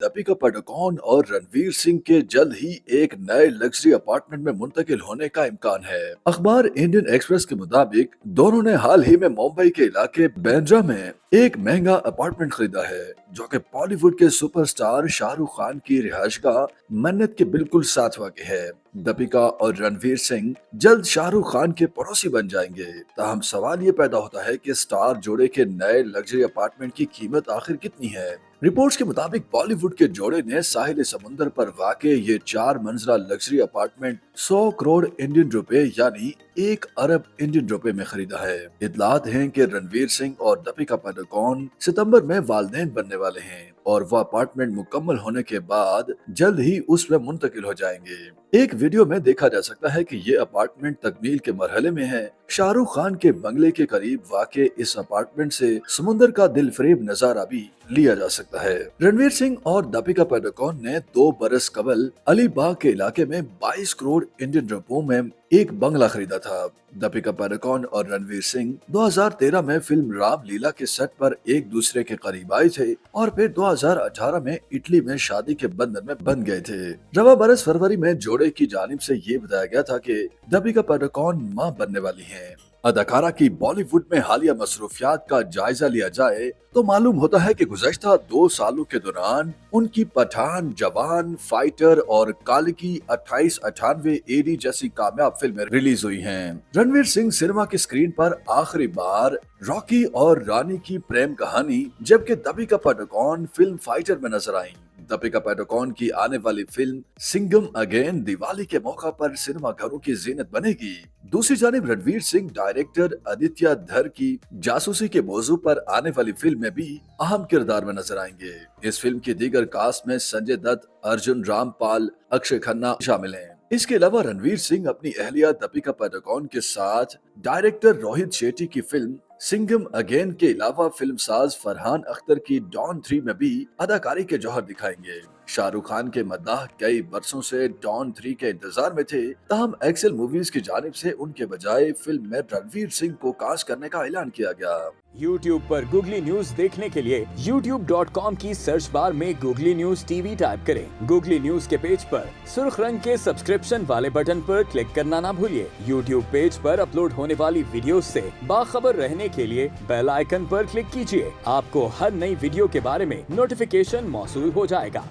दीपिका पादुकोण और रणवीर सिंह के जल्द ही एक नए लग्जरी अपार्टमेंट में मुंतकिल होने का इम्कान है। अखबार इंडियन एक्सप्रेस के मुताबिक दोनों ने हाल ही में मुंबई के इलाके बांद्रा में एक महंगा अपार्टमेंट खरीदा है, जो कि बॉलीवुड के सुपरस्टार शाहरुख खान की रिहायशगाह मन्नत के बिल्कुल साथ वाक़ है। दीपिका और रणवीर सिंह जल्द शाहरुख खान के पड़ोसी बन जाएंगे। ताहम सवाल ये पैदा होता है कि स्टार जोड़े के नए लग्जरी अपार्टमेंट की कीमत आखिर कितनी है। रिपोर्ट्स के मुताबिक बॉलीवुड के जोड़े ने साहिल समुंदर पर वाक़े ये 4 मंजिला लग्जरी अपार्टमेंट 100 करोड़ इंडियन रुपए यानी 1 अरब इंडियन रुपए में खरीदा है। इतलात हैं कि रणवीर सिंह और दीपिका पादुकोण सितंबर में वालिदैन बनने वाले हैं और वह अपार्टमेंट मुकम्मल होने के बाद जल्द ही उसमें मुंतकिल हो जाएंगे। एक वीडियो में देखा जा सकता है कि ये अपार्टमेंट तकमील के मरहले में है। शाहरुख खान के बंगले के करीब वाक़े इस अपार्टमेंट से समुंदर का दिलफरेब नजारा भी लिया जा सकता है। रणवीर सिंह और दीपिका पादुकोण ने 2 बरस कबल अलीबाग के इलाके में 22 करोड़ इंडियन रुपयों में एक बंगला खरीदा था। दीपिका पादुकोण और रणवीर सिंह 2013 में फिल्म रामलीला के सेट पर एक दूसरे के करीब आए थे और फिर 2018 में इटली में शादी के बंधन में बंध गए थे। रवा बरस फरवरी में जोड़े की जानिब से ये बताया गया था कि दीपिका पादुकोण मां बनने वाली हैं। अदाकारा की बॉलीवुड में हालिया मसरूफियात का जायजा लिया जाए तो मालूम होता है कि गुज़श्ता 2 सालों के दौरान उनकी पठान, जवान, फाइटर और कालिकी 2898 एडी जैसी कामयाब फिल्में रिलीज हुई हैं। रणवीर सिंह सिनेमा की स्क्रीन पर आखिरी बार रॉकी और रानी की प्रेम कहानी, जबकि दीपिका पादुकोण फिल्म फाइटर में नजर आई। दीपिका पादुकोण की आने वाली फिल्म सिंघम अगेन दिवाली के मौका पर सिनेमा घरों की जीनत बनेगी। दूसरी जानिब रणवीर सिंह डायरेक्टर आदित्य धर की जासूसी के मौजू पर आने वाली फिल्म में भी अहम किरदार में नजर आएंगे। इस फिल्म की दीगर कास्ट में संजय दत्त, अर्जुन रामपाल, अक्षय खन्ना शामिल हैं। इसके अलावा रणवीर सिंह अपनी अहलिया दीपिका पादुकोण के साथ डायरेक्टर रोहित शेट्टी की फिल्म सिंघम अगेन के अलावा फिल्मसाज फरहान अख्तर की डॉन 3 में भी अदाकारी के जौहर दिखाएंगे। शाहरुख खान के मद्दाह कई बरसों से डॉन 3 के इंतजार में थे, ताहम एक्सेल मूवीज की जानिब से उनके बजाय फिल्म में रणवीर सिंह को कास्ट करने का ऐलान किया गया। YouTube पर गूगली न्यूज देखने के लिए youtube.com की सर्च बार में गूगली न्यूज टीवी टाइप करें। गूगली न्यूज के पेज पर सुर्ख रंग के सब्सक्रिप्शन वाले बटन पर क्लिक करना ना भूलिए। YouTube पेज पर अपलोड होने वाली वीडियोस से बाखबर रहने के लिए बेल आइकन पर क्लिक कीजिए। आपको हर नई वीडियो के बारे में नोटिफिकेशन मौसूल हो जाएगा।